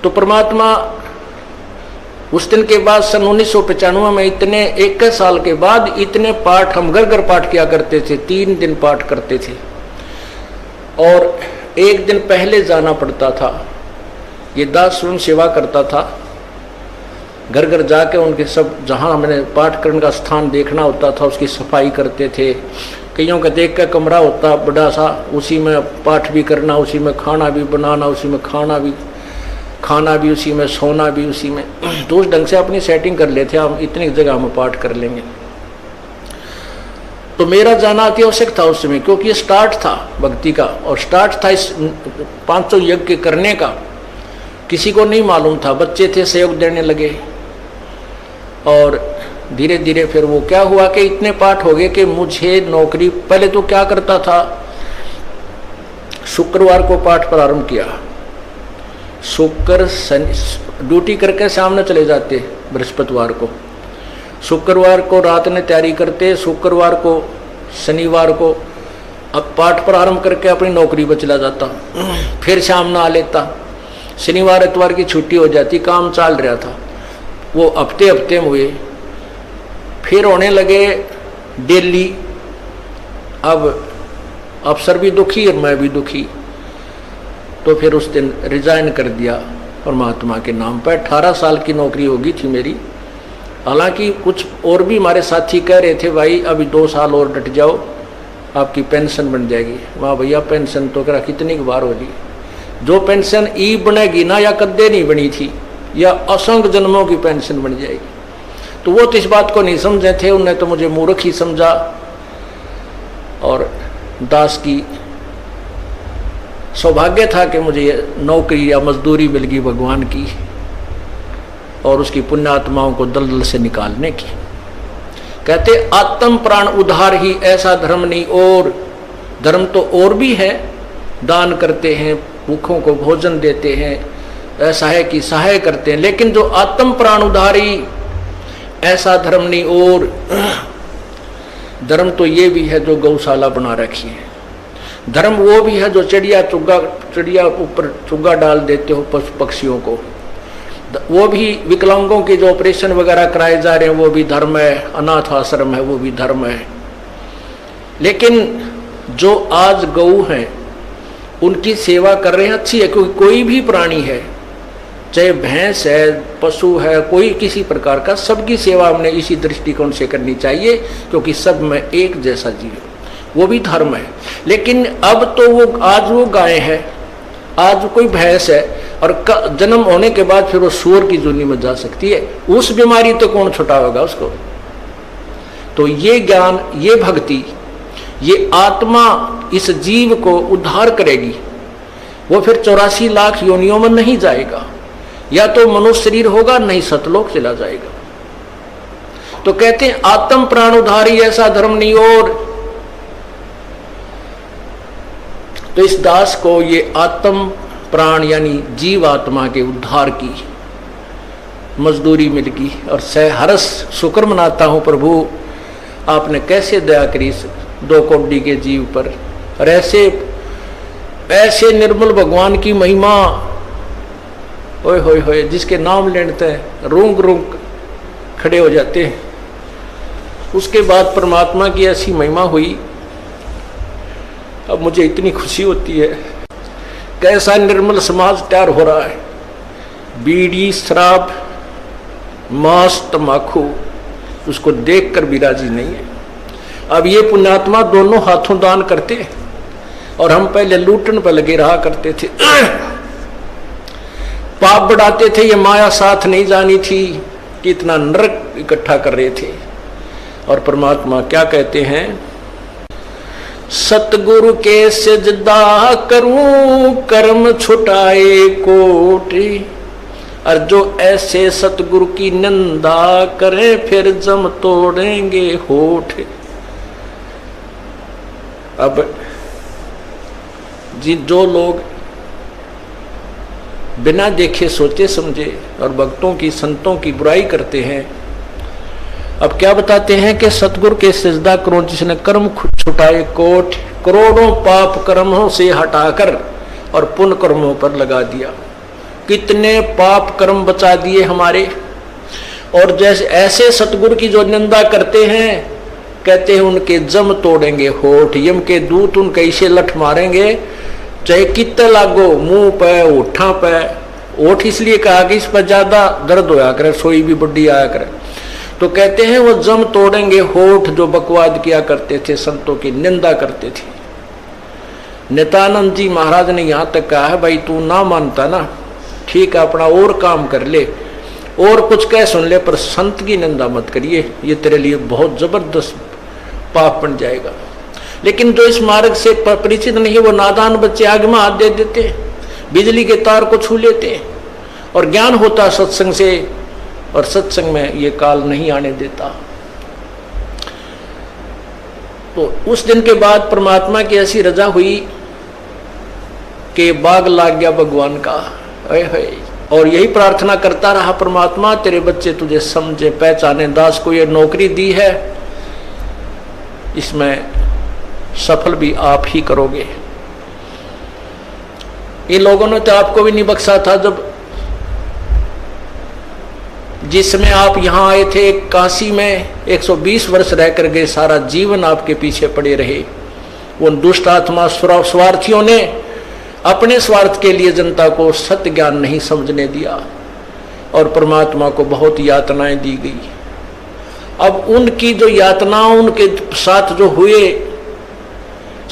तो परमात्मा उस दिन के बाद सन 1995 में इतने 21 साल के बाद इतने पाठ हम घर घर पाठ किया करते थे, 3 दिन पाठ करते थे और 1 दिन पहले जाना पड़ता था। ये दास स्वयं सेवा करता था, घर घर जाके उनके सब जहाँ हमने पाठ करने का स्थान देखना होता था उसकी सफाई करते थे। कईयों का देख कर कमरा होता बड़ा सा, उसी में पाठ भी करना, उसी में खाना भी बनाना, उसी में खाना भी उसी में, सोना भी उसी में। तो उस ढंग से अपनी सेटिंग कर लेते हम, इतनी जगह हम पाठ कर लेंगे। तो मेरा जाना अति आवश्यक था उस समय, क्योंकि ये स्टार्ट था भक्ति का और स्टार्ट था इस 500 यज्ञ करने का। किसी को नहीं मालूम था, बच्चे थे सहयोग देने लगे और धीरे धीरे फिर वो क्या हुआ कि इतने पाठ हो गए कि मुझे नौकरी, पहले तो क्या करता था, शुक्रवार को पाठ प्रारंभ किया, शुक्र ड्यूटी करके सामने चले जाते बृहस्पतिवार को, शुक्रवार को रात में तैयारी करते, शुक्रवार को शनिवार को अब पाठ प्रारंभ करके अपनी नौकरी पर चला जाता, फिर शाम ना आ लेता, शनिवार इतवार की छुट्टी हो जाती, काम चल रहा था। वो हफ्ते में हुए, फिर होने लगे डेली। अब अफसर भी दुखी और मैं भी दुखी, तो फिर उस दिन रिजाइन कर दिया परमात्मा के नाम पर। 18 साल की नौकरी होगी थी मेरी। हालांकि कुछ और भी हमारे साथी कह रहे थे भाई अभी 2 साल और डट जाओ आपकी पेंशन बन जाएगी। वाह भैया, पेंशन तो करा कितनी बार होगी, जो पेंशन ई बनेगी ना या कद्दे नहीं बनी थी या असंख्य जन्मों की पेंशन बन जाएगी। तो वो तो इस बात को नहीं समझे थे, उन्हें तो मुझे मूर्ख ही समझा। और दास की सौभाग्य था कि मुझे नौकरी या मजदूरी मिल गई भगवान की और उसकी पुण्यात्माओं को दलदल से निकालने की। कहते आत्म प्राण उद्धार ही ऐसा धर्म नहीं और, धर्म तो और भी है, दान करते हैं, भूखों को भोजन देते हैं, ऐसा है कि सहाय करते हैं, लेकिन जो आत्म प्राण उद्धारी ऐसा धर्म नहीं और। धर्म तो ये भी है जो गौशाला बना रखी है, धर्म वो भी है जो चिड़िया ऊपर चुग्गा डाल देते हो पशु पक्षियों को, वो भी विकलांगों के जो ऑपरेशन वगैरह कराए जा रहे हैं वो भी धर्म है, अनाथ आश्रम है वो भी धर्म है। लेकिन जो आज गौ हैं उनकी सेवा कर रहे हैं अच्छी है, क्योंकि कोई भी प्राणी है, चाहे भैंस है, पशु है, कोई किसी प्रकार का, सबकी सेवा हमने इसी दृष्टिकोण से करनी चाहिए, क्योंकि सब में एक जैसा जीव, वो भी धर्म है। लेकिन अब तो वो आज वो गाय है, आज कोई भैंस है और जन्म होने के बाद फिर वो सूअर की जूनी में जा सकती है, उस बीमारी तो कौन छुटावेगा उसको। तो ये ज्ञान, ये भक्ति, ये आत्मा इस जीव को उद्धार करेगी। वो फिर 84 लाख योनियों में नहीं जाएगा, या तो मनुष्य शरीर होगा, नहीं सतलोक चला जाएगा। तो कहते हैं आत्म प्राण उद्धारी ऐसा धर्म नहीं और। तो इस दास को ये आत्म प्राण यानी जीव आत्मा के उद्धार की मजदूरी मिल गई और हरस शुक्र मनाता हूं प्रभु आपने कैसे दया करी 2 कोटि के जीव पर। और ऐसे निर्मल भगवान की महिमा, ओए होए होए, जिसके नाम लेते हैं रूंग रूंग खड़े हो जाते हैं। उसके बाद परमात्मा की ऐसी महिमा हुई, अब मुझे इतनी खुशी होती है। कैसा निर्मल समाज तैयार हो रहा है, बीड़ी शराब मांस तम्बाकू उसको देखकर भी राजी नहीं है। अब ये पुण्यात्मा दोनों हाथों दान करते हैं और हम पहले लूटन पर लगे रहा करते थे, पाप बढ़ाते थे, ये माया साथ नहीं जानी थी कि इतना नरक इकट्ठा कर रहे थे। और परमात्मा क्या कहते हैं, सतगुरु के सिजदा करूं कर्म छुटाए कोटि, और जो ऐसे सतगुरु की निंदा करे फिर जम तोड़ेंगे होठ। अब जो लोग बिना देखे सोचे समझे और भक्तों की संतों की बुराई करते हैं, अब क्या बताते हैं कि सतगुरु के सिजदा करो जिसने कर्म छुटाए कोट, करोड़ों पाप कर्मों से हटाकर और पुण्य कर्मों पर लगा दिया। कितने पाप कर्म बचा दिए हमारे। और जैसे ऐसे सतगुरु की जो निंदा करते हैं, कहते हैं उनके जम तोड़ेंगे होठ, यम के दूत उनके ऐसे लठ मारेंगे, चाहे कितने लागो मुंह पे होठा पे। होठ इसलिए कहा कि इस पर ज्यादा दर्द होया करे, सोई भी बड्डी आया करे, तो कहते हैं वो जम तोड़ेंगे होठ जो बकवाद किया करते थे, संतों की निंदा करते थे। नित्यानंद जी महाराज ने यहां तक कहा है, भाई तू ना मानता ना, ठीक है अपना और काम कर ले और कुछ कह सुन ले, पर संत की निंदा मत करिए, ये तेरे लिए बहुत जबरदस्त पाप बन जाएगा। लेकिन जो इस मार्ग से परिचित नहीं, वो नादान बच्चे आग में हाथ दे देते, बिजली के तार को छू लेते, और ज्ञान होता सत्संग से, और सत्संग में ये काल नहीं आने देता। तो उस दिन के बाद परमात्मा की ऐसी रजा हुई कि बाग लाग गया भगवान का। और यही प्रार्थना करता रहा, परमात्मा तेरे बच्चे तुझे समझे पहचाने, दास को ये नौकरी दी है, इसमें सफल भी आप ही करोगे। ये लोगों ने तो आपको भी नहीं बख्शा था, जब जिसमें आप यहां आए थे काशी में 120 वर्ष रहकर गए, सारा जीवन आपके पीछे पड़े रहे। उन दुष्ट आत्मा स्वार्थियों ने अपने स्वार्थ के लिए जनता को सत्य ज्ञान नहीं समझने दिया, और परमात्मा को बहुत यातनाएं दी गई। अब उनकी जो यातनाओं, उनके साथ जो हुए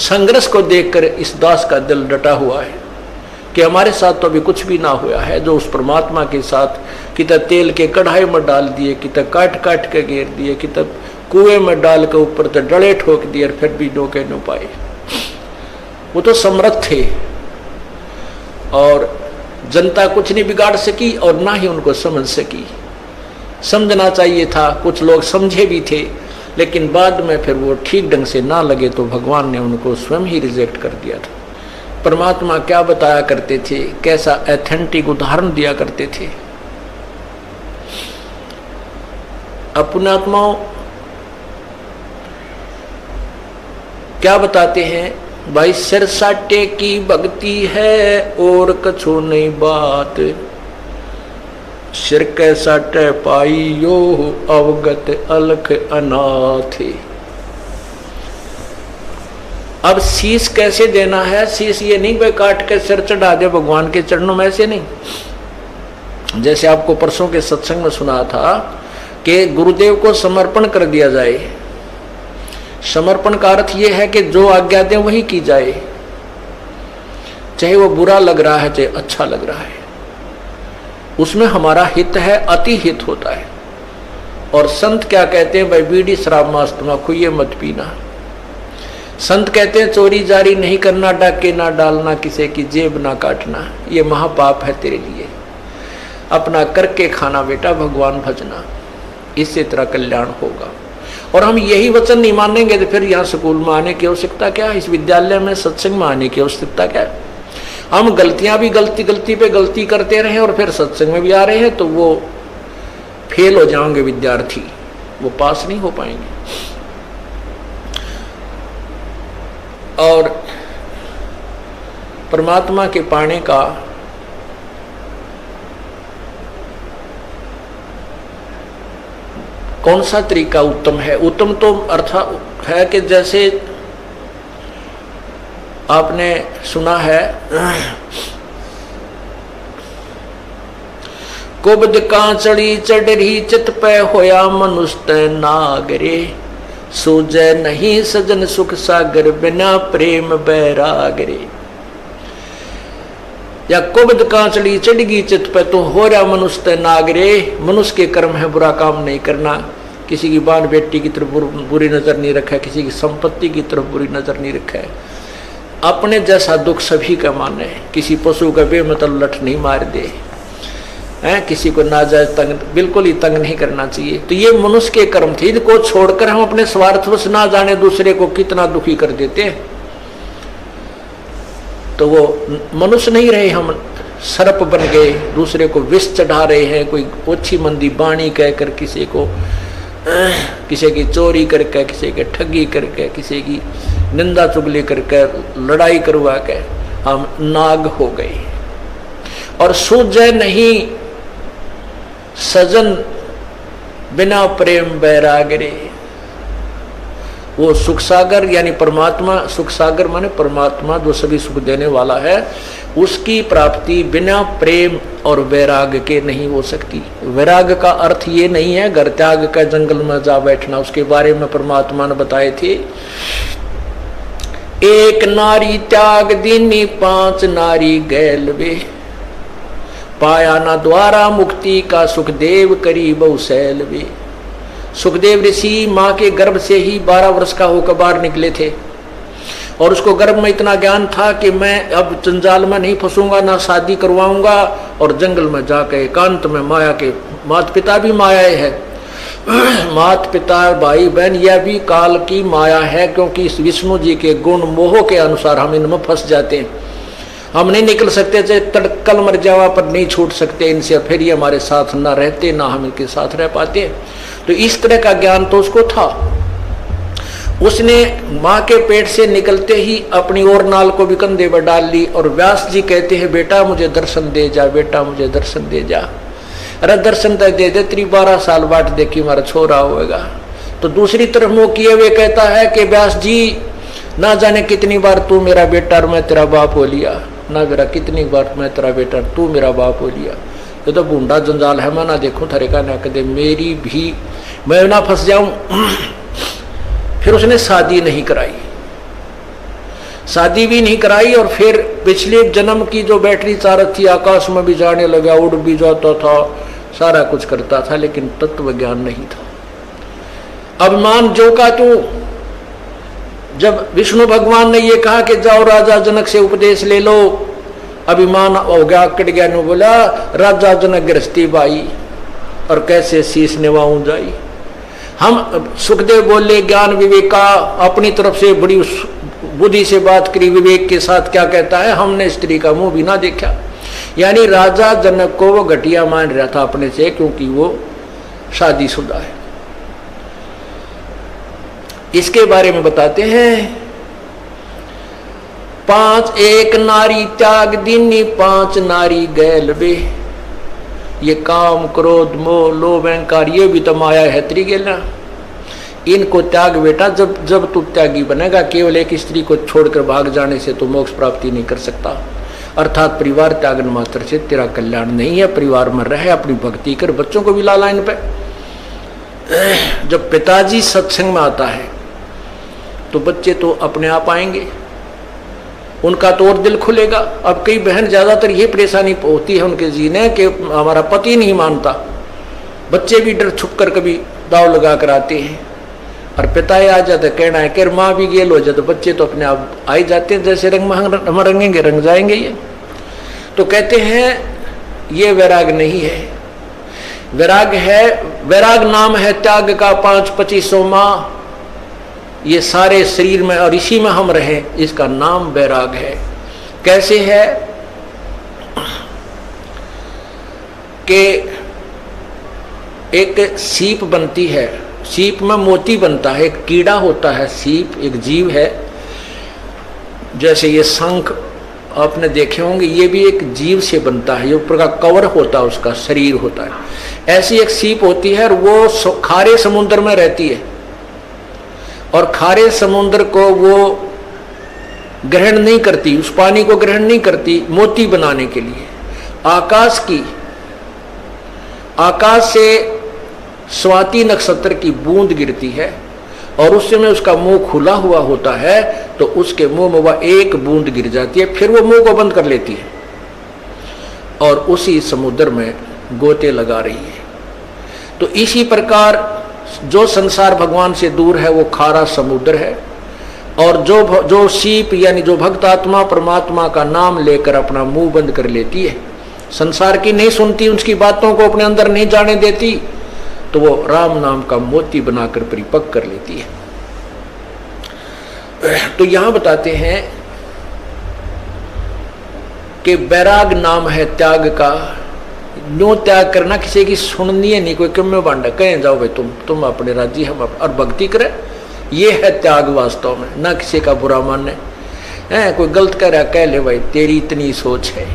संघर्ष को देखकर इस दास का दिल डटा हुआ है कि हमारे साथ तो अभी कुछ भी ना हुआ है। जो उस परमात्मा के साथ कितना तेल के कढ़ाई में डाल दिए, कितना काट काट के घेर दिए, कितना कुएं में डाल के ऊपर तो डले ठोक दिए, फिर भी डोके न पाए। वो तो समर्थ थे और जनता कुछ नहीं बिगाड़ सकी और ना ही उनको समझ सकी। समझना चाहिए था, कुछ लोग समझे भी थे, लेकिन बाद में फिर वो ठीक ढंग से ना लगे तो भगवान ने उनको स्वयं ही रिजेक्ट कर दिया था। परमात्मा क्या बताया करते थे, कैसा एथेंटिक उदाहरण दिया करते थे। अपने आत्माओं क्या बताते हैं, भाई सिर साटे की भक्ति है और कछो नहीं बात, सिर के साटे पाइयो अवगत अलख अनाथ। अब शीश कैसे देना है, शीश ये नहीं भाई काट के सिर चढ़ा दे भगवान के चरणों में, ऐसे नहीं। जैसे आपको परसों के सत्संग में सुना था कि गुरुदेव को समर्पण कर दिया जाए। समर्पण का अर्थ यह है कि जो आज्ञा दें वही की जाए, चाहे वो बुरा लग रहा है चाहे अच्छा लग रहा है, उसमें हमारा हित है, अति हित होता है। और संत क्या कहते हैं, भाई बीड़ी शराब मांस तम्बाकू ये मत पीना। संत कहते हैं चोरी जारी नहीं करना, डाके ना डालना, किसी की जेब ना काटना, ये महापाप है तेरे लिए। अपना करके खाना बेटा, भगवान भजना, इससे तेरा कल्याण होगा। और हम यही वचन नहीं मानेंगे तो फिर यहाँ स्कूल में आने की आवश्यकता क्या है, इस विद्यालय में सत्संग में आने की आवश्यकता क्या है। हम गलतियां भी गलती पे गलती करते रहे और फिर सत्संग में भी आ रहे हैं, तो वो फेल हो जाएंगे विद्यार्थी, वो पास नहीं हो पाएंगे। और परमात्मा के पाने का कौन सा तरीका उत्तम है? उत्तम तो अर्थ है कि जैसे आपने सुना है, कुबद कांचड़ी चढ़ी चित पे होया मनुष्य नागरे, सूझे नहीं सजन सुख सागर बिना प्रेम बैरागरे। या कुबद कांचड़ी चढ़गी चित पे तो हो रहा मनुष्य नागरे, मनुष्य के कर्म है बुरा काम नहीं करना, किसी की बाल बेटी की तरफ बुरी नजर नहीं रखा, किसी की संपत्ति की तरफ बुरी नजर नहीं रखा है, अपने जैसा दुख सभी का माने, किसी पशु का बेमतलब लठ नहीं मार दे, किसी को नाजायज तंग बिल्कुल ही तंग नहीं करना चाहिए। तो ये मनुष्य के कर्म थे, इनको छोड़कर हम अपने स्वार्थवश ना जाने दूसरे को कितना दुखी कर देते हैं, तो वो मनुष्य नहीं रहे, हम सर्प बन गए, दूसरे को विष चढ़ा रहे हैं, कोई ओछी मंदी बाणी कहकर किसी को, किसी की चोरी करके, किसी के ठगी करके, किसी की निंदा चुगली करके, लड़ाई करवा के हम नाग हो गए। और सूझे नहीं सजन बिना प्रेम बैराग रे। वो सुख सागर यानी परमात्मा, सुख सागर माने परमात्मा जो सभी सुख देने वाला है, उसकी प्राप्ति बिना प्रेम और वैराग के नहीं हो सकती। वैराग का अर्थ ये नहीं है घर त्याग का जंगल में जा बैठना, उसके बारे में परमात्मा ने बताए थे। एक नारी त्याग दीनी 5 नारी गैल वे, पाया ना द्वारा मुक्ति का सुखदेव करी बहुशैल वे। सुखदेव ऋषि माँ के गर्भ से ही 12 वर्ष का होकर बाहर निकले थे और उसको गर्भ में इतना ज्ञान था कि मैं अब जंजाल में नहीं फंसूंगा, ना शादी करवाऊंगा और जंगल में जाकर एकांत में माया के, माता पिता भी माया है, माता पिता भाई बहन यह भी काल की माया है, क्योंकि इस विष्णु जी के गुण मोह के अनुसार हम इनमें फंस जाते हैं। हम नहीं निकल सकते, चाहे कल मर जावा पर नहीं छूट सकते इनसे, फिर ये हमारे साथ ना रहते ना हम इनके साथ रह पाते। तो इस तरह का ज्ञान तो उसको था। उसने माँ के पेट से निकलते ही अपनी और नाल को भी कंधे पर डाल ली और व्यास जी कहते हैं बेटा मुझे दर्शन दे जा, बेटा मुझे दर्शन दे जा। अरे दर्शन तक दे दे, तेरी 12 साल बाट देखी हमारा छोरा होएगा। तो दूसरी तरफ मुँह किए हुए कहता है कि व्यास जी ना जाने कितनी बार तू मेरा बेटा और मैं तेरा बाप हो लिया, ना मेरा कितनी बार मैं तेरा बेटा तू मेरा बाप हो लिया। ये तो बूंदा जंजाल है, मैं ना देखूं थरे का ना कदे मेरी भी मैं ना फंस जाऊं। फिर उसने शादी नहीं कराई, शादी भी नहीं कराई और फिर पिछले जन्म की जो बैटरी चार्ज थी आकाश में भी जाने लगा, उड़ भी जाता था, सारा कुछ करता था, लेकिन तत्व ज्ञान नहीं था। अभिमान जो का तू, जब विष्णु भगवान ने ये कहा कि जाओ राजा जनक से उपदेश ले लो, अभिमान हो गया, कट गया। ने बोला राजा जनक गृहस्थी बाई और कैसे शीश निभाऊं जाई। हम सुखदेव बोले ज्ञान विवेक का अपनी तरफ से बड़ी बुद्धि से बात करी, विवेक के साथ क्या कहता है, हमने स्त्री का मुंह भी ना देखा। यानी राजा जनक को वो घटिया मान रहा था अपने से, क्योंकि वो शादीशुदा है। इसके बारे में बताते हैं 5 एक नारी त्याग दीनी 5 नारी गैल वे। ये काम क्रोध मोह लोभ अहंकार ये भी तो माया है त्रिगेला, इनको त्याग बेटा। जब तू त्यागी बनेगा, केवल एक स्त्री को छोड़कर भाग जाने से तो मोक्ष प्राप्ति नहीं कर सकता। अर्थात परिवार त्यागन मात्र से तेरा कल्याण नहीं है। परिवार में रहे, अपनी भक्ति कर, बच्चों को भी ला लाइन पे। जब पिताजी सत्संग में आता है तो बच्चे तो अपने आप आएंगे, उनका तो और दिल खुलेगा। अब कई बहन ज्यादातर ये परेशानी होती है उनके जीने कि हमारा पति नहीं मानता, बच्चे भी डर छुप कर कभी दाव लगा कर आते हैं और पिता आ जाते, कहना है कि माँ भी गेल हो जाए तो बच्चे तो अपने आप आ ही जाते हैं, जैसे रंग में हम रंगेंगे रंग जाएंगे ये। तो कहते हैं ये वैराग नहीं है, वैराग है, वैराग नाम है त्याग का 5-25 माह ये सारे शरीर में और इसी में हम रहे, इसका नाम वैराग है। कैसे है कि एक सीप बनती है, सीप में मोती बनता है, एक कीड़ा होता है, सीप एक जीव है। जैसे ये शंख आपने देखे होंगे, ये भी एक जीव से बनता है, ये ऊपर का कवर होता है, उसका शरीर होता है। ऐसी एक सीप होती है और वो खारे समुद्र में रहती है और खारे समुद्र को वो ग्रहण नहीं करती, उस पानी को ग्रहण नहीं करती मोती बनाने के लिए। आकाश से स्वाति नक्षत्र की बूंद गिरती है और उस समय उसका मुंह खुला हुआ होता है, तो उसके मुंह में वह एक बूंद गिर जाती है, फिर वो मुंह को बंद कर लेती है और उसी समुद्र में गोते लगा रही है। तो इसी प्रकार जो संसार भगवान से दूर है वो खारा समुद्र है, और जो सीप यानी जो भक्त आत्मा परमात्मा का नाम लेकर अपना मुंह बंद कर लेती है, संसार की नहीं सुनती, उसकी बातों को अपने अंदर नहीं जाने देती, तो वो राम नाम का मोती बनाकर परिपक्व कर लेती है। तो यहां बताते हैं कि वैराग नाम है त्याग का। न्यो त्याग करना, किसी की सुननी है नहीं, कोई क्यों में बांधा, कहें जाओ भाई तुम अपने राजी हम और भक्ति करें, ये है त्याग वास्तव में। ना किसी का बुरा माने, कोई गलत कह रहा कह ले भाई तेरी इतनी सोच है,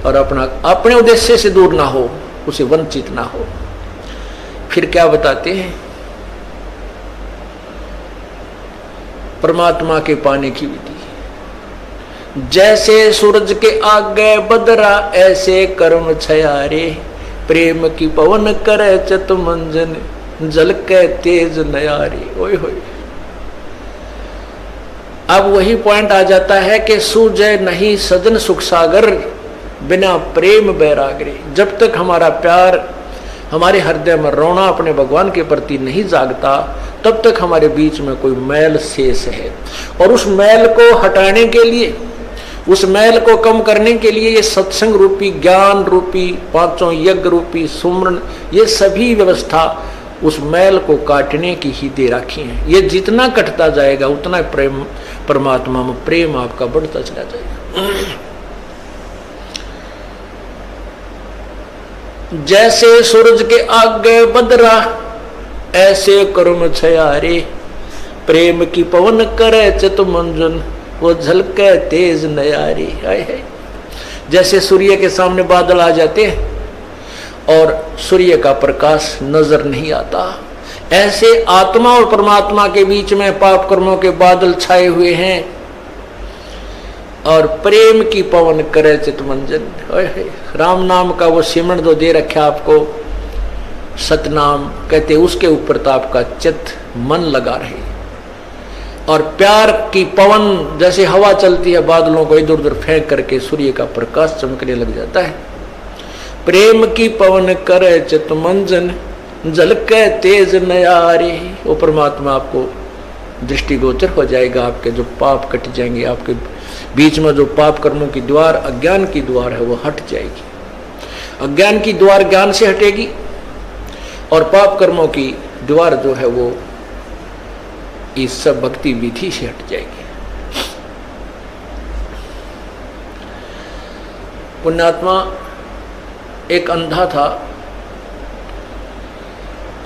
और अपने उद्देश्य से दूर ना हो, उसे वंचित ना हो। फिर क्या बताते हैं, परमात्मा के पाने की विधि। जैसे सूरज के आगे बदरा ऐसे कर्म छयारे, प्रेम की पवन करे चत मंजन जल के तेज नयारे। ओए होए, अब वही पॉइंट आ जाता है कि सूझे नहीं सजन सुख सागर बिना प्रेम बैरागरे। जब तक हमारा प्यार हमारे हृदय में रोना अपने भगवान के प्रति नहीं जागता, तब तक हमारे बीच में कोई मैल शेष है। और उस मैल को हटाने के लिए, उस मैल को कम करने के लिए ये सत्संग रूपी, ज्ञान रूपी, पांचों यज्ञ रूपी सुमरण, ये सभी व्यवस्था उस मैल को काटने की ही दे रखी है। ये जितना कटता जाएगा उतना प्रेम, परमात्मा में प्रेम आपका बढ़ता चला जाएगा। जैसे सूरज के आगे बदरा ऐसे कर्म छयारे, प्रेम की पवन करे चित मंजन वो झलके तेज नयारी। है जैसे सूर्य के सामने बादल आ जाते हैं और सूर्य का प्रकाश नजर नहीं आता, ऐसे आत्मा और परमात्मा के बीच में पाप कर्मों के बादल छाए हुए हैं और प्रेम की पवन करे चितमंजन। राम नाम का वो सिमरण जो दे रखा आपको, सतनाम कहते, उसके ऊपर तो आपका चित मन लगा रहे। और प्यार की पवन जैसे हवा चलती है, बादलों को इधर उधर फेंक करके सूर्य का प्रकाश चमकने लग जाता है। प्रेम की पवन करे चितमंजन झलके तेज नयारे। वो परमात्मा आपको दृष्टिगोचर हो जाएगा, आपके जो पाप कट जाएंगे, आपके बीच में जो पाप कर्मों की द्वार, अज्ञान की द्वार है, वो हट जाएगी। अज्ञान की द्वार ज्ञान से हटेगी और पाप कर्मों की द्वार जो है वो इस सब भक्ति विधि से हट जाएगी। पुण्यात्मा एक अंधा था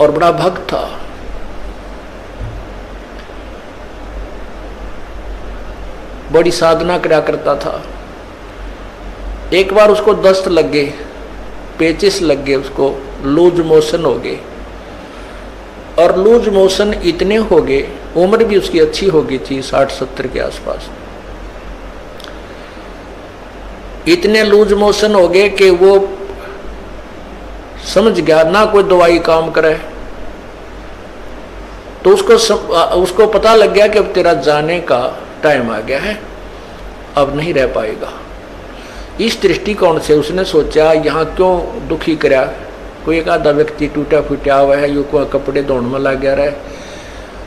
और बड़ा भक्त था। बड़ी साधना करा करता था। एक बार उसको दस्त लग गए, पेचिस लग गए, उसको लूज मोशन हो गए। और लूज मोशन इतने हो गए, उम्र भी उसकी अच्छी हो गई थी, 60-70 के आसपास। इतने लूज मोशन हो गए कि वो समझ गया ना कोई दवाई काम करे। तो उसको पता लग गया कि अब तेरा जाने का टाइम आ गया है, अब नहीं रह पाएगा। इस दृष्टिकोण से उसने सोचा यहाँ क्यों दुखी करा, कोई एक आधा व्यक्ति टूटा फूटा हुआ है, यो कोई कपड़े धोने में लग गया रहा है।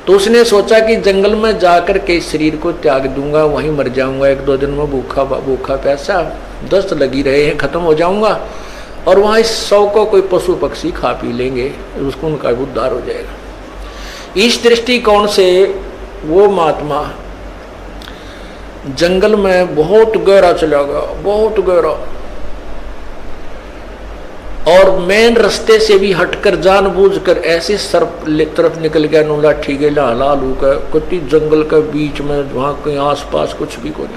तो उसने सोचा कि जंगल में जाकर के इस शरीर को त्याग दूंगा, वहीं मर जाऊंगा, 1-2 दिन में भूखा प्यासा, दस्त लगी रहे हैं, खत्म हो जाऊंगा और वहां इस 100 को कोई पशु पक्षी खा पी लेंगे, उसको उनका उद्धार हो जाएगा। इस दृष्टिकोण से वो महात्मा जंगल में बहुत गहरा चला गया, बहुत गहरा, और मेन रास्ते से भी हटकर जानबूझकर ऐसे सर्प तरफ निकल गया, नूला ठीके लालू का कुत्ती जंगल के बीच में, वहां कहीं आसपास कुछ भी कोई,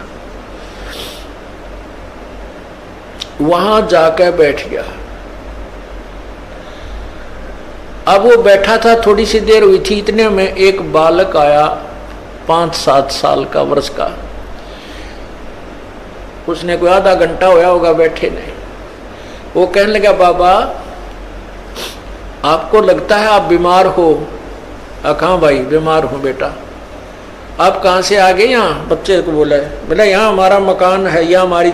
वहां जाकर बैठ गया। अब वो बैठा था, थोड़ी सी देर हुई थी, इतने में एक बालक आया 5-7 साल का, वर्ष का। उसने कोई आधा घंटा होया होगा बैठे ने। वो कहने लगा, बाबा आपको लगता है आप बीमार हो? कहाँ भाई, बीमार हूँ बेटा। आप कहाँ से आ गए? यहाँ बच्चे को बोला, बोला यहाँ हमारा मकान है, यहाँ हमारी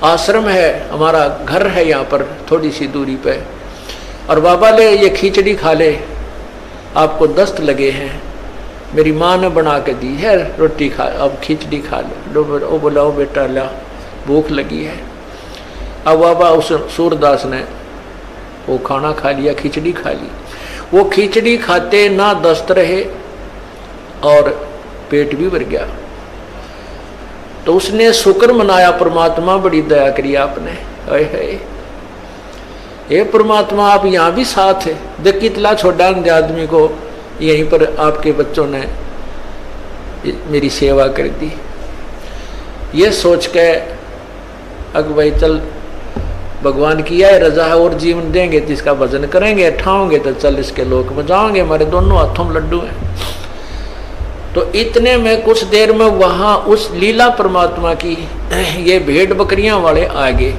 आश्रम है, हमारा घर है यहाँ पर थोड़ी सी दूरी पे। और बाबा ले ये खिचड़ी खा ले, आपको दस्त लगे हैं, मेरी माँ ने बना के दी है, रोटी खा, अब खिचड़ी खा ले। वो बोला, ओ बेटा ला, भूख लगी है। अब बाबा उस सूरदास ने वो खाना खा लिया, खिचड़ी खा ली। वो खिचड़ी खाते ना दस्त रहे और पेट भी भर गया। तो उसने शुक्र मनाया, परमात्मा बड़ी दया करी आपने, हे परमात्मा आप यहाँ भी साथ है। देख कितना छोटा आदमी को यहीं पर आपके बच्चों ने मेरी सेवा कर दी। ये सोच के अग भाई चल भगवान की यह रजा है, और जीवन देंगे तो इसका भजन करेंगे, ठाओगे तो चल इसके लोक में जाओगे, हमारे दोनों हाथों में लड्डू हैं। तो इतने में कुछ देर में वहां उस लीला परमात्मा की ये भेड़ बकरियां वाले आ गए,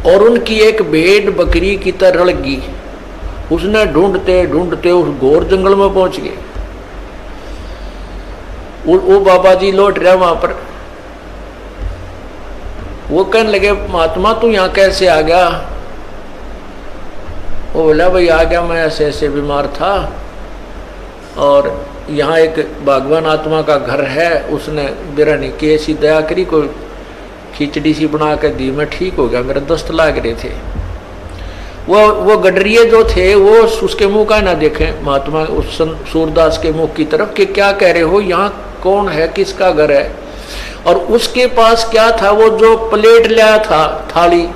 और उनकी एक भेड़ बकरी की तरह लगी। उसने ढूंढते ढूंढते उस घोर जंगल में पहुंच गए। वो बाबा जी लौट रहा वहां पर, वो कहने लगे महात्मा तू यहाँ कैसे आ गया? वो बोला भाई आ गया, मैं ऐसे ऐसे बीमार था और यहाँ एक भगवान आत्मा का घर है, उसने मेरा नहीं की ऐसी दया करी, कोई खिचड़ी सी बना कर दी, मैं ठीक हो गया, मेरे दस्त लाग रहे थे। वो गडरिये जो थे वो उसके मुंह का ना देखे महात्मा उस सूरदास के मुंह की तरफ कि क्या कह रहे हो, यहाँ कौन है, किसका घर है? और उसके पास क्या था, वो जो प्लेट लाया था, थाली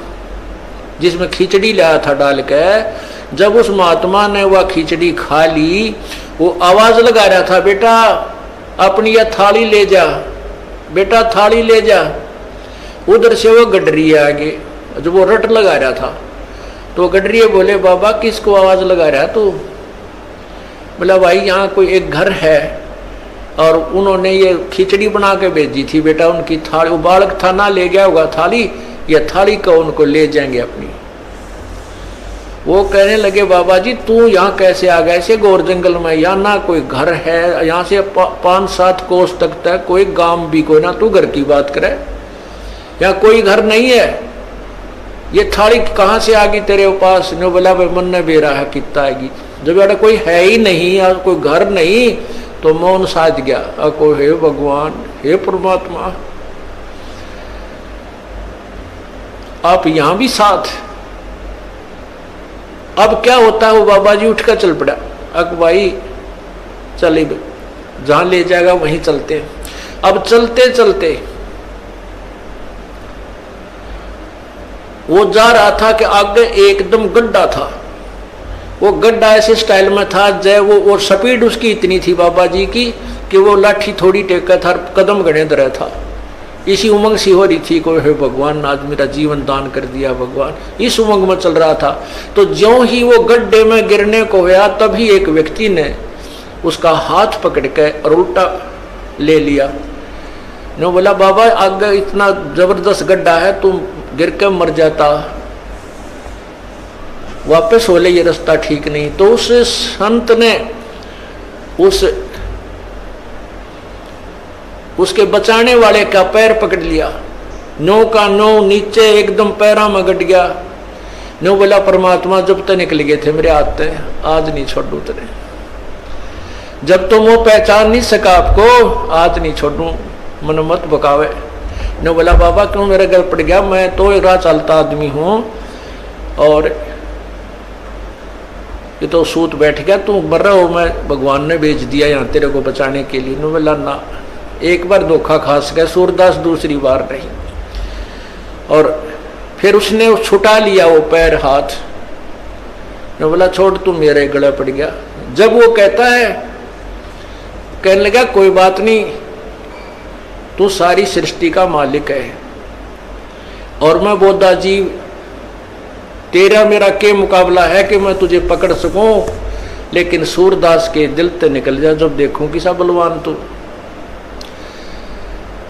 जिसमें खिचड़ी लाया था डाल के, जब उस महात्मा ने वह खिचड़ी खा ली, वो आवाज लगा रहा था बेटा अपनी यह थाली ले जा, बेटा थाली ले जा। उधर से वो गडरिये आगे, जब वो रट लगा रहा था तो गडरिये बोले बाबा किसको आवाज लगा रहा तू? बोला भाई यहाँ कोई एक घर है और उन्होंने ये खिचड़ी बना के भेजी थी बेटा, उनकी थाली, वो बालक था ना ले गया होगा थाली, ये थाली को उनको ले जाएंगे अपनी। वो कहने लगे बाबा जी तू यहाँ कैसे आ गया ऐसे घोर जंगल में, यहाँ ना कोई घर है, यहाँ से 5-7 कोस तक कोई गांव भी कोई ना, तू घर की बात करे, यहाँ कोई घर नहीं है, ये थाली कहाँ से आ गई तेरे पास? ने बोला भाई मन ने बेरा है कितना आएगी, जब बेटा कोई है ही नहीं और कोई घर नहीं तो मौन साध गया। को हे भगवान, हे परमात्मा, आप यहां भी साथ। अब क्या होता है, वो बाबा जी उठकर चल पड़ा, अक भाई चले जहां ले जाएगा वहीं चलते हैं। अब चलते चलते वो जा रहा था कि आगे एकदम गड्ढा था, वो गड्ढा ऐसे स्टाइल में था जय वो स्पीड उसकी इतनी थी बाबा जी की कि वो लाठी थोड़ी टेका था, कदम गणे दर था। इसी उमंग सी हो रही थी, कोई हे भगवान आज मेरा जीवन दान कर दिया भगवान, इस उमंग में चल रहा था। तो ज्यों ही वो गड्ढे में गिरने को हुआ तभी एक व्यक्ति ने उसका हाथ पकड़ के और उल्टा ले लिया। ने बोला बाबा आगे इतना जबरदस्त गड्ढा है, तुम गिर के मर जाता, वापस हो ले, ये रास्ता ठीक नहीं। तो उस संत ने उसके बचाने वाले का पैर पकड़ लिया, नो का नो नीचे एकदम पैरा में गट गया। नो बोला परमात्मा जब तक निकल गए थे मेरे हाथ से, आज नहीं छोड़ू तेरे, जब तुम वो पहचान नहीं सका आपको आज नहीं छोड़ू, मन मत बकावे। नो बोला बाबा क्यों मेरे गल पड़ गया, मैं तो एक राह चलता आदमी हूं और ये तो सूत बैठ गया, तू मर रहा हो, मैं भगवान ने भेज दिया यहाँ तेरे को बचाने के लिए। नो बोला ना, एक बार धोखा खास गया सूरदास, दूसरी बार नहीं। और फिर उसने छुटा लिया वो पैर हाथ। नो बोला छोड़ तू मेरे गले पड़ गया। जब वो कहता है, कहने लगा कोई बात नहीं, तू सारी सृष्टि का मालिक है और मैं बोधा जी तेरा मेरा के मुकाबला है कि मैं तुझे पकड़ सकूं, लेकिन सूरदास के दिल ते निकल जा जब देखूं कि सा बलवान तू।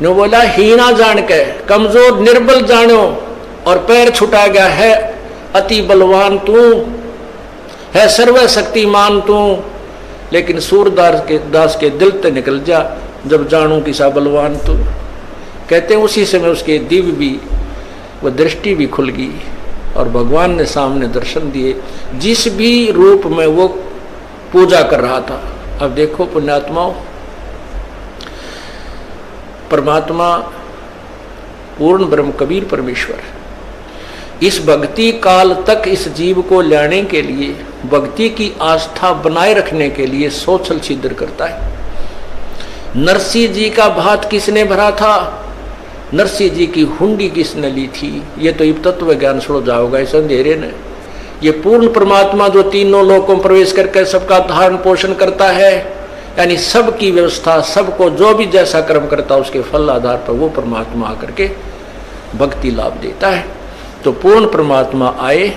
नो बोला हीना जान के कमजोर निर्बल जानो और पैर छुटा गया है, अति बलवान तू है, सर्वशक्तिमान तू, लेकिन सूरदास के दिल ते निकल जा जब जानू कि सा बलवान तू। कहते हैं उसी समय उसके दिव्य भी वो दृष्टि भी खुल गई और भगवान ने सामने दर्शन दिए, जिस भी रूप में वो पूजा कर रहा था। अब देखो पुण्यात्माओं, परमात्मा पूर्ण ब्रह्म कबीर परमेश्वर इस भक्ति काल तक इस जीव को लाने के लिए, भक्ति की आस्था बनाए रखने के लिए सोचल छिद्र करता है। नरसिंह जी का भात किसने भरा था, नरसिंह जी की हुंडी किसने ली थी, ये तो तत्व ज्ञान सुनो जाओगा इस अंधेरे ने। ये पूर्ण परमात्मा जो तीनों लोकों में प्रवेश करके सबका धारण पोषण करता है, यानी सबकी व्यवस्था, सबको जो भी जैसा कर्म करता है उसके फल आधार पर वो परमात्मा आकर के भक्ति लाभ देता है। तो पूर्ण परमात्मा आए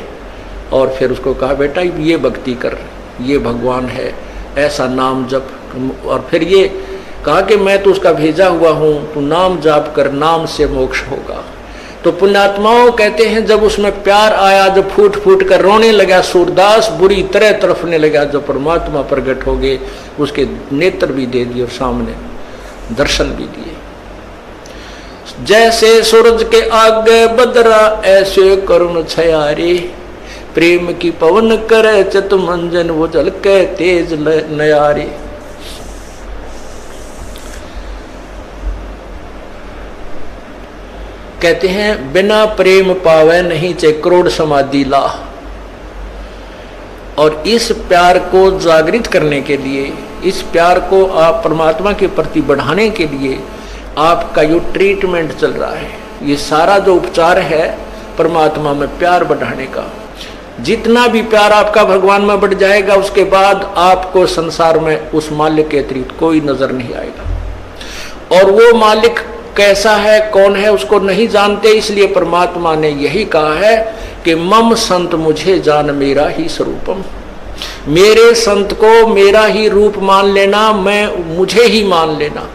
और फिर उसको कहा बेटा ये भक्ति कर, ये भगवान है, ऐसा नाम जप। और फिर ये कहा कि मैं तो उसका भेजा हुआ हूँ, तू नाम जाप कर, नाम से मोक्ष होगा। तो पुण्यात्माओं कहते हैं जब उसमें प्यार आया, जब फूट फूट कर रोने लगा सूरदास, बुरी तरह तड़फने लगा, जब परमात्मा प्रकट हो गए, उसके नेत्र भी दे दिए और सामने दर्शन भी दिए। जैसे सूरज के आगे बदरा ऐसे करुण छयारे, प्रेम की पवन करे चित मंजन वो झलके तेज नयारे। कहते हैं बिना प्रेम पावे नहीं चे करोड़ समाधि ला। और इस प्यार को जागृत करने के लिए, इस प्यार को आप परमात्मा के प्रति बढ़ाने के लिए आपका जो ट्रीटमेंट चल रहा है, ये सारा जो उपचार है परमात्मा में प्यार बढ़ाने का। जितना भी प्यार आपका भगवान में बढ़ जाएगा, उसके बाद आपको संसार में उस मालिक के अतिरिक्त कोई नजर नहीं आएगा। और वो मालिक कैसा है, कौन है, उसको नहीं जानते। इसलिए परमात्मा ने यही कहा है कि मम संत मुझे जान मेरा ही स्वरूपम। मेरे संत को मेरा ही रूप मान लेना, मैं मुझे ही मान लेना।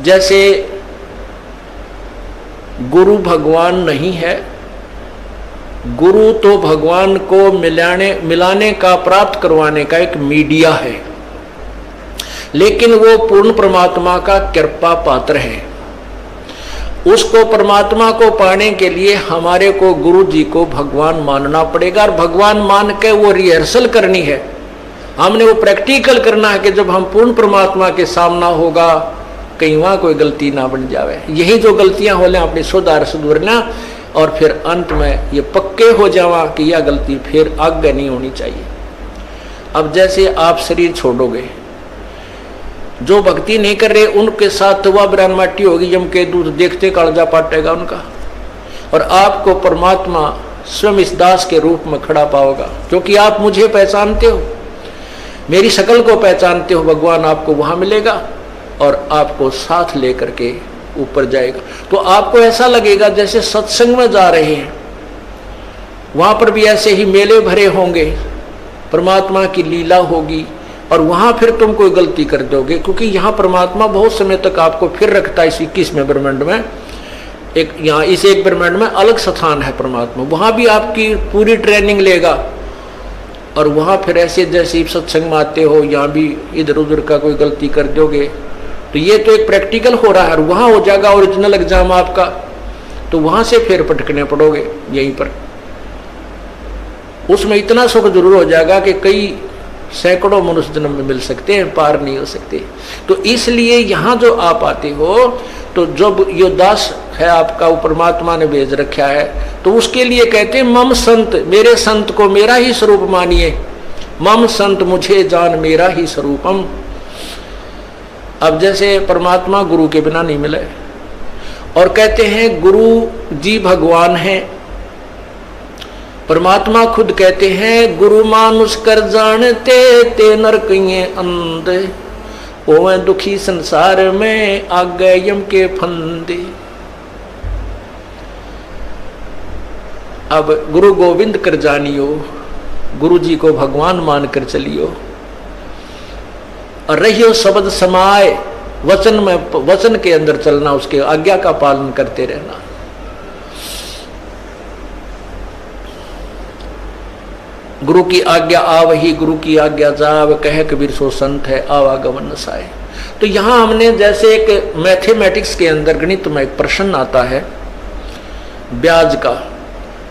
जैसे गुरु भगवान नहीं है, गुरु तो भगवान को मिलाने का, प्राप्त करवाने का एक मीडिया है, लेकिन वो पूर्ण परमात्मा का कृपा पात्र है। उसको परमात्मा को पाने के लिए हमारे को गुरु जी को भगवान मानना पड़ेगा। और भगवान मान के वो रिहर्सल करनी है, हमने वो प्रैक्टिकल करना है कि जब हम पूर्ण परमात्मा के सामना होगा कहीं वहां कोई गलती ना बन जावे। यही जो गलतियां हो लें अपनी सुधारना, और फिर अंत में ये पक्के हो जावा कि यह गलती फिर आगे नहीं होनी चाहिए। अब जैसे आप शरीर छोड़ोगे, जो भक्ति नहीं कर रहे उनके साथ तो वह ब्राह्मण माटी होगी, यम के दूध देखते कालजा पाटेगा उनका। और आपको परमात्मा स्वयं इस दास के रूप में खड़ा पाओगा, क्योंकि आप मुझे पहचानते हो, मेरी शक्ल को पहचानते हो। भगवान आपको वहां मिलेगा और आपको साथ लेकर के ऊपर जाएगा। तो आपको ऐसा लगेगा जैसे सत्संग में जा रहे हैं। वहां पर भी ऐसे ही मेले भरे होंगे, परमात्मा की लीला होगी, और वहां फिर तुम कोई गलती कर दोगे, क्योंकि यहाँ परमात्मा बहुत समय तक आपको फिर रखता है। इस 21वें ब्रह्मांड में एक, यहाँ इस एक ब्रह्मांड में अलग स्थान है परमात्मा, वहां भी आपकी पूरी ट्रेनिंग लेगा। और वहां फिर ऐसे जैसे सत्संग में आते हो, यहाँ भी इधर उधर का कोई गलती कर दोगे तो ये तो एक प्रैक्टिकल हो रहा है, और वहां हो जाएगा ओरिजिनल एग्जाम आपका, तो वहां से फिर पटकने पड़ोगे यहीं पर। उसमें इतना सुख जरूर हो जाएगा कि कई सैकड़ों मनुष्य जन्म में मिल सकते हैं, पार नहीं हो सकते। तो इसलिए यहाँ जो आप आते हो, तो जब यो दास है आपका, वो परमात्मा ने भेज रखा है, तो उसके लिए कहते हैं मम संत, मेरे संत को मेरा ही स्वरूप मानिए। मम संत मुझे जान मेरा ही स्वरूपम। अब जैसे परमात्मा गुरु के बिना नहीं मिले, और कहते हैं गुरु जी भगवान है। परमात्मा खुद कहते हैं गुरु मानुष कर जानते ते नरकिये अंधे, ओवे दुखी संसार में आ गए यम के फंदे। अब गुरु गोविंद कर जानियो, गुरु जी को भगवान मानकर चलियो, और रहियो शब्द समाए, वचन में, वचन के अंदर चलना, उसके आज्ञा का पालन करते रहना। गुरु की आज्ञा आवही, गुरु की आज्ञा जाव, कह कबीर सो संत है आवागमन साए। तो यहां हमने जैसे एक मैथमेटिक्स के अंदर गणित में एक प्रश्न आता है ब्याज का,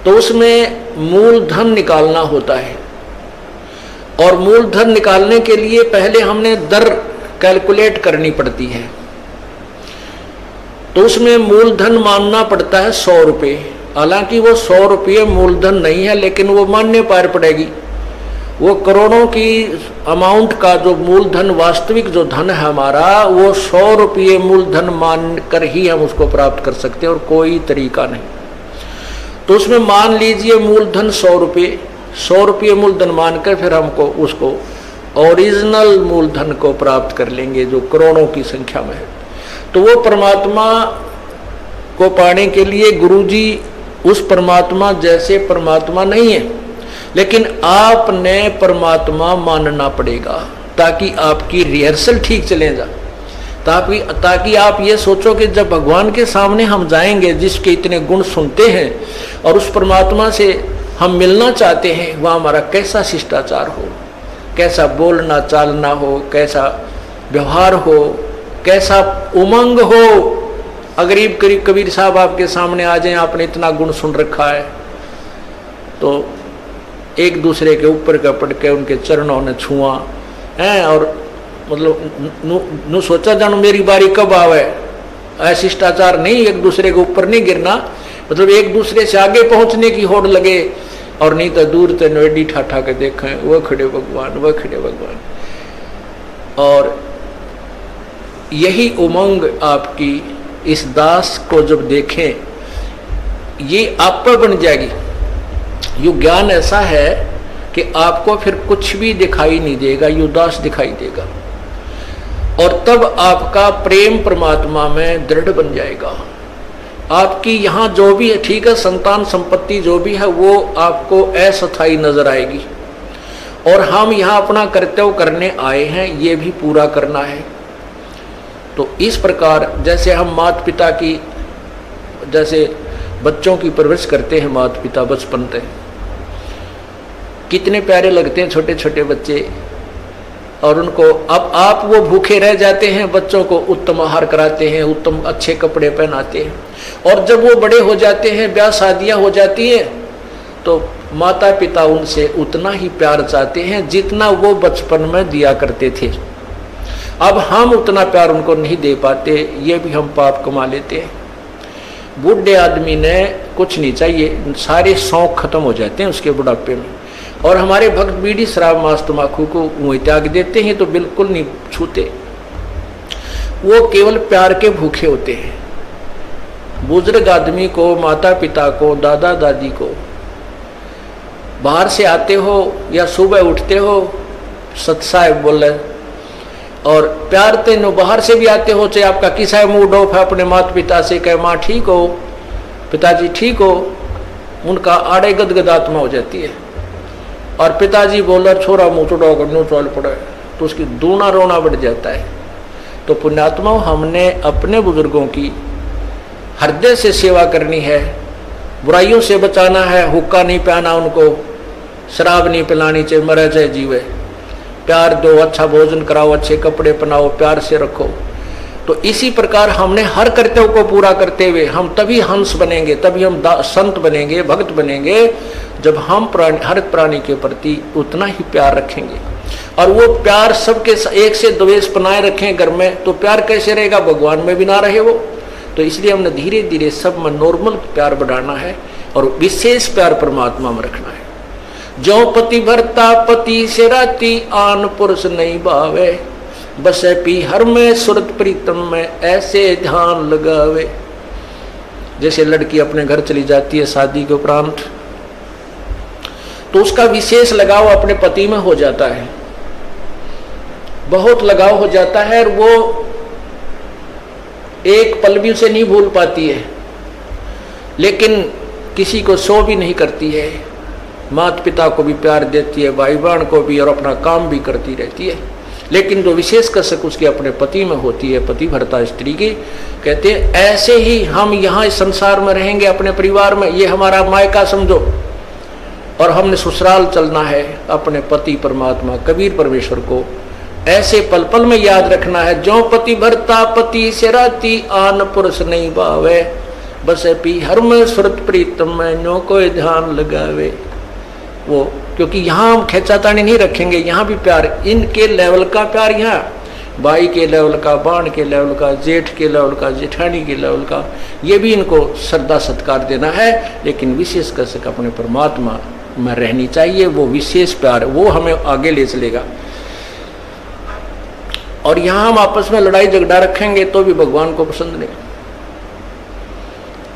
तो उसमें मूलधन निकालना होता है, और मूलधन निकालने के लिए पहले हमने दर कैलकुलेट करनी पड़ती है। तो उसमें मूलधन मानना पड़ता है 100 रुपये। हालांकि वो 100 रुपये मूलधन नहीं है, लेकिन वो मान्य पार पड़ेगी। वो करोड़ों की अमाउंट का जो मूलधन, वास्तविक जो धन है हमारा, वो 100 रुपये मूलधन मान कर ही हम उसको प्राप्त कर सकते हैं, और कोई तरीका नहीं। तो उसमें मान लीजिए मूलधन 100 रुपये, 100 रुपये मूलधन मानकर फिर हमको उसको ओरिजिनल मूलधन को प्राप्त कर लेंगे जो करोड़ों की संख्या में है। तो वो परमात्मा को पाने के लिए गुरुजी उस परमात्मा जैसे परमात्मा नहीं है, लेकिन आपने परमात्मा मानना पड़ेगा ताकि आपकी रिहर्सल ठीक चले जा, ताकि आप ये सोचो कि जब भगवान के सामने हम जाएंगे जिसके इतने गुण सुनते हैं और उस परमात्मा से हम मिलना चाहते हैं, वह हमारा कैसा शिष्टाचार हो, कैसा बोलना चालना हो, कैसा व्यवहार हो, कैसा उमंग हो। अगरीब कबीर साहब आपके सामने आ जाएं, आपने इतना गुण सुन रखा है, तो एक दूसरे के ऊपर का पड़ के उनके चरणों ने छुआ है और मतलब नु सोचा जानो मेरी बारी कब आवे। शिष्टाचार नहीं, एक दूसरे के ऊपर नहीं गिरना, मतलब एक दूसरे से आगे पहुंचने की होड़ लगे, और नहीं तो दूर से नोएडी ठाठा के देखें वह खड़े भगवान, वह खड़े भगवान। और यही उमंग आपकी इस दास को जब देखें, ये आप पर बन जाएगी। यू ज्ञान ऐसा है कि आपको फिर कुछ भी दिखाई नहीं देगा, यू दास दिखाई देगा, और तब आपका प्रेम परमात्मा में दृढ़ बन जाएगा। आपकी यहाँ जो भी है, ठीक है, संतान संपत्ति जो भी है वो आपको अस्थायी नजर आएगी, और हम यहाँ अपना कर्तव्य करने आए हैं, ये भी पूरा करना है। तो इस प्रकार जैसे हम माता पिता की, जैसे बच्चों की परवरिश करते हैं माता पिता बचपन से, कितने प्यारे लगते हैं छोटे छोटे बच्चे, और उनको अब आप वो भूखे रह जाते हैं, बच्चों को उत्तम आहार कराते हैं, उत्तम अच्छे कपड़े पहनाते हैं, और जब वो बड़े हो जाते हैं, ब्याह शादियां हो जाती हैं, तो माता पिता उनसे उतना ही प्यार चाहते हैं जितना वो बचपन में दिया करते थे। अब हम उतना प्यार उनको नहीं दे पाते, ये भी हम पाप कमा लेते हैं। बूढ़े आदमी ने कुछ नहीं चाहिए, सारे शौक खत्म हो जाते हैं उसके बुढ़ापे में, और हमारे भक्त बीड़ी शराब मांस तम्बाकू को वहीं त्याग देते हैं, तो बिल्कुल नहीं छूते, वो केवल प्यार के भूखे होते हैं। बुजुर्ग आदमी को, माता पिता को, दादा दादी को, बाहर से आते हो या सुबह उठते हो, सत्साहेब बोले, और प्यार तेनो बाहर से भी आते हो, चाहे आपका किसा मूड ऑफ है, अपने माता पिता से कहे माँ ठीक हो, पिताजी ठीक हो, उनका आड़े गदगद आत्मा हो जाती है। और पिताजी बोला छोरा मुँह चुड़ाओ करनो चल पड़े, तो उसकी दूना रोना बढ़ जाता है। तो पुण्यात्मा, हमने अपने बुजुर्गों की हृदय से सेवा करनी है, बुराइयों से बचाना है, हुक्का नहीं पहना उनको, शराब नहीं पिलानी, चाहे मरे चाहे जीवे, प्यार दो, अच्छा भोजन कराओ, अच्छे कपड़े पहनाओ, प्यार से रखो। तो इसी प्रकार हमने हर कर्तव्य को पूरा करते हुए हम तभी हंस बनेंगे, तभी हम संत बनेंगे, भक्त बनेंगे, जब हम हर प्राणी के प्रति उतना ही प्यार रखेंगे। और वो प्यार सबके एक से द्वेष बनाए रखें घर में, तो प्यार कैसे रहेगा, भगवान में भी ना रहे वो। तो इसलिए हमने धीरे धीरे सब में नॉर्मल प्यार बढ़ाना है, और विशेष प्यार परमात्मा में रखना है। जो पति भरता पति से राती, आन पुरुष नहीं भावे, बसे पी हर में सुरत प्रीतम में, ऐसे ध्यान लगावे। जैसे लड़की अपने घर चली जाती है शादी के उपरांत, तो उसका विशेष लगाव अपने पति में हो जाता है, बहुत लगाव हो जाता है, और वो एक पल भी उसे नहीं भूल पाती है, लेकिन किसी को सो भी नहीं करती है, माता पिता को भी प्यार देती है, भाई बहन को भी, और अपना काम भी करती रहती है। लेकिन जो विशेष कसक उसके अपने पति में होती है, पति भरता स्त्री की। कहते हैं ऐसे ही हम यहाँ इस संसार में रहेंगे, अपने परिवार में, ये हमारा मायका समझो, और हमने ससुराल चलना है, अपने पति परमात्मा कबीर परमेश्वर को ऐसे पल पल में याद रखना है। जो पति भरता पति से राती, आन पुरुष नहीं भावे, बसे पी हर में सुरत प्रीतम में, नो कोई ध्यान लगावे। वो क्योंकि यहाँ हम खेचातानी नहीं रखेंगे, यहाँ भी प्यार, इनके लेवल का प्यार, यहाँ भाई के लेवल का, बाण के लेवल का, जेठ के लेवल का, जेठानी के लेवल का, ये भी इनको श्रद्धा सत्कार देना है। लेकिन विशेष कर सक अपने परमात्मा में रहनी चाहिए, वो विशेष प्यार, वो हमें आगे ले चलेगा। और यहाँ हम आपस में लड़ाई झगड़ा रखेंगे तो भी भगवान को पसंद नहीं।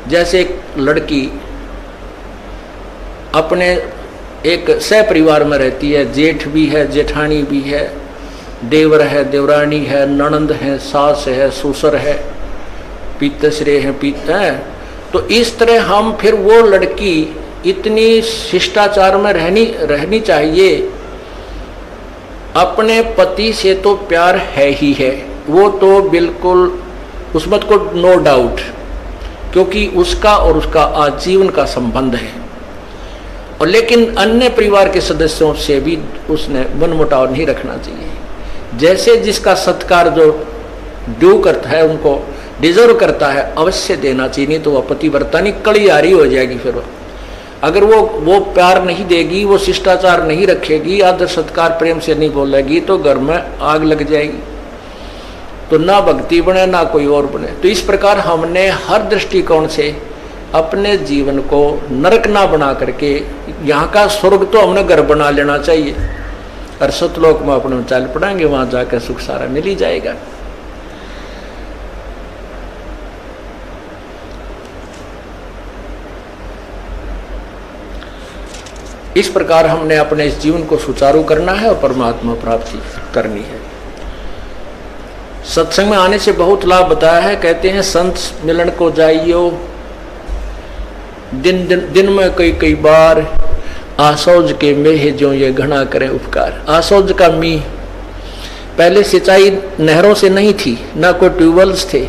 जैसे एक लड़की अपने एक सह परिवार में रहती है, जेठ भी है, जेठानी भी है, देवर है, देवरानी है, ननंद है, सास है, ससुर है, पितश्रे हैं, तो इस तरह हम फिर वो लड़की इतनी शिष्टाचार में रहनी चाहिए। अपने पति से तो प्यार है ही है, वो तो बिल्कुल उसमें को नो डाउट, क्योंकि उसका और उसका आजीवन का संबंध है। और लेकिन अन्य परिवार के सदस्यों से भी उसने मनमुटाव नहीं रखना चाहिए। जैसे जिसका सत्कार जो ड्यू करता है, उनको डिजर्व करता है, अवश्य देना चाहिए, नहीं तो वह पतिव्रता नहीं कलियारी हो जाएगी। फिर अगर वो प्यार नहीं देगी, वो शिष्टाचार नहीं रखेगी, आदर सत्कार प्रेम से नहीं बोलेगी, तो घर में आग लग जाएगी, तो ना भक्ति बने ना कोई और बने। तो इस प्रकार हमने हर दृष्टिकोण से अपने जीवन को नरक ना बना करके यहाँ का स्वर्ग तो हमने घर बना लेना चाहिए, और सतलोक में अपने चल पड़ेंगे, वहां जाकर सुख सारा मिल ही जाएगा। इस प्रकार हमने अपने इस जीवन को सुचारू करना है और परमात्मा प्राप्ति करनी है। सत्संग में आने से बहुत लाभ बताया है। कहते हैं संत मिलन को जाइयो, दिन में कई बार, आसौज के मेह जो ये घना करें उपकार। आसौज का मी पहले सिंचाई नहरों से नहीं थी, ना कोई ट्यूबवेल्स थे,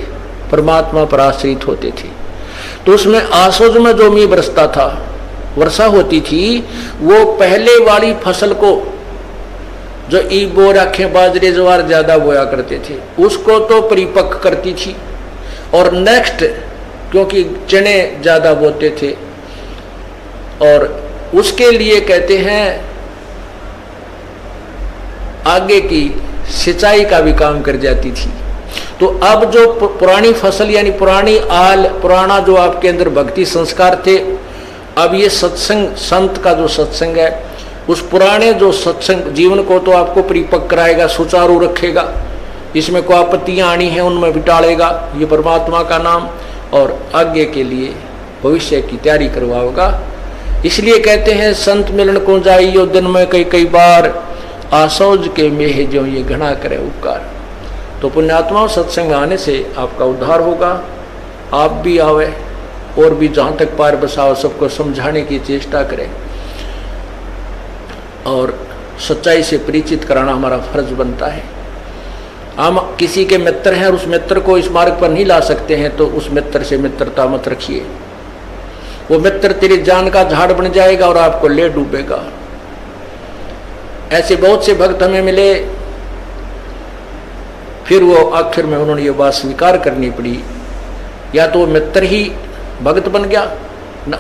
परमात्मा पर आश्रित होते थे। तो उसमें आसौज में जो मी बरसता था, वर्षा होती थी, वो पहले वाली फसल को जो ईबो राखें बाजरे ज्वार ज्यादा बोया करते थे, उसको तो परिपक्व करती थी। और नेक्स्ट, क्योंकि चने ज्यादा बोते थे, और उसके लिए कहते हैं आगे की सिंचाई का भी काम कर जाती थी। तो अब जो पुरानी फसल यानी पुरानी आल, पुराना जो आपके अंदर भक्ति संस्कार थे, अब ये सत्संग, संत का जो सत्संग है, उस पुराने जो सत्संग जीवन को तो आपको परिपक्व कराएगा, सुचारू रखेगा, इसमें कोई आपत्तियां आनी है उनमें बिटालेगा ये परमात्मा का नाम, और आगे के लिए भविष्य की तैयारी करवाओगा। इसलिए कहते हैं संत मिलन को जाइयो, दिन में कई बार, आसौज के मेह जो ये घना करे उपकार। तो पुण्यात्माओं, सत्संग आने से आपका उद्धार होगा। आप भी आवे और भी जहाँ तक पार बसाओ सबको समझाने की चेष्टा करें, और सच्चाई से परिचित कराना हमारा फर्ज बनता है। हम किसी के मित्र हैं और उस मित्र को इस मार्ग पर नहीं ला सकते हैं, तो उस मित्र से मित्रता मत रखिए। वो मित्र तेरी जान का झाड़ बन जाएगा और आपको ले डूबेगा। ऐसे बहुत से भक्त हमें मिले, फिर वो आखिर में उन्होंने ये बात स्वीकार करनी पड़ी, या तो वो मित्र ही भक्त बन गया ना,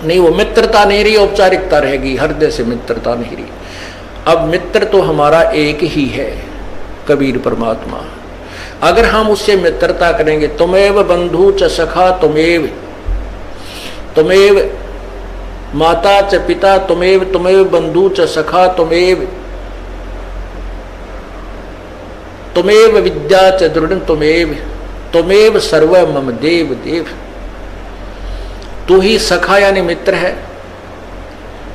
नहीं, वो मित्रता नहीं रही, औपचारिकता रहेगी, हृदय से मित्रता नहीं रही। अब मित्र तो हमारा एक ही है, कबीर परमात्मा। अगर हम उससे मित्रता करेंगे, तुमेव बंधु च सखा तुमेव, तुमेव माता च पिता तुमेव, तुमेव बंधु च सखा तुमेव, तुमेव विद्या च दृढ़ तुमेव, तुमेव सर्व मम देव देव। तू ही सखा यानी मित्र है,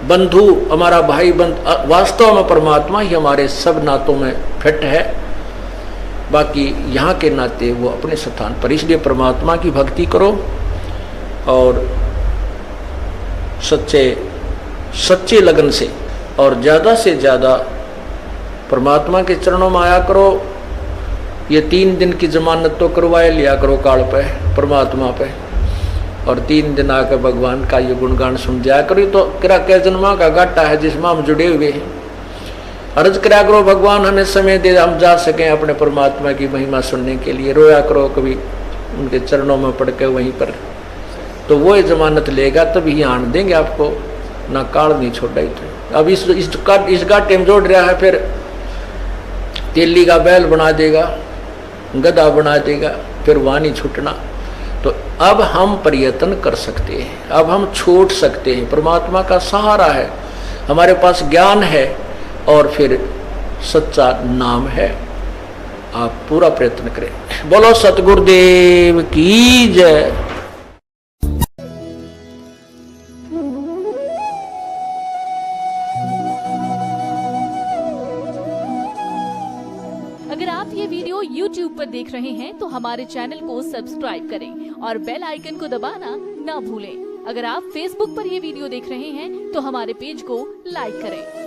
बंधु हमारा भाई बंध, वास्तव में परमात्मा ही हमारे सब नातों में फिट है, बाकी यहाँ के नाते वो अपने स्थान पर। इसलिए परमात्मा की भक्ति करो और सच्चे लगन से और ज़्यादा से ज़्यादा परमात्मा के चरणों में आया करो। ये 3 दिन की जमानत तो करवाए लिया करो काल पे, परमात्मा पे, और 3 दिन आकर भगवान का ये गुणगान सुन जाया करो। तो किरा के जन्मा का घाटा है जिसमें हम जुड़े हुए हैं। अर्ज करा करो भगवान हमें समय दे, हम जा सकें अपने परमात्मा की महिमा सुनने के लिए। रोया करो कभी उनके चरणों में पड़ के वहीं पर, तो वो ये जमानत लेगा तभी आन देंगे आपको, ना काल नहीं छोड़ा ही। तो अब इसका टेम जोड़ रहा है, फिर तेली का बैल बना देगा, गधा बना देगा, फिर वहाँ नहीं छूटना। तो अब हम प्रयत्न कर सकते हैं, अब हम छूट सकते हैं। परमात्मा का सहारा है, हमारे पास ज्ञान है और फिर सच्चा नाम है। आप पूरा प्रयत्न करें। बोलो सतगुरुदेव की जय। अगर आप ये वीडियो YouTube पर देख रहे हैं तो हमारे चैनल को सब्सक्राइब करें और बेल आइकन को दबाना ना भूलें। अगर आप फेसबुक पर ये वीडियो देख रहे हैं तो हमारे पेज को लाइक करें।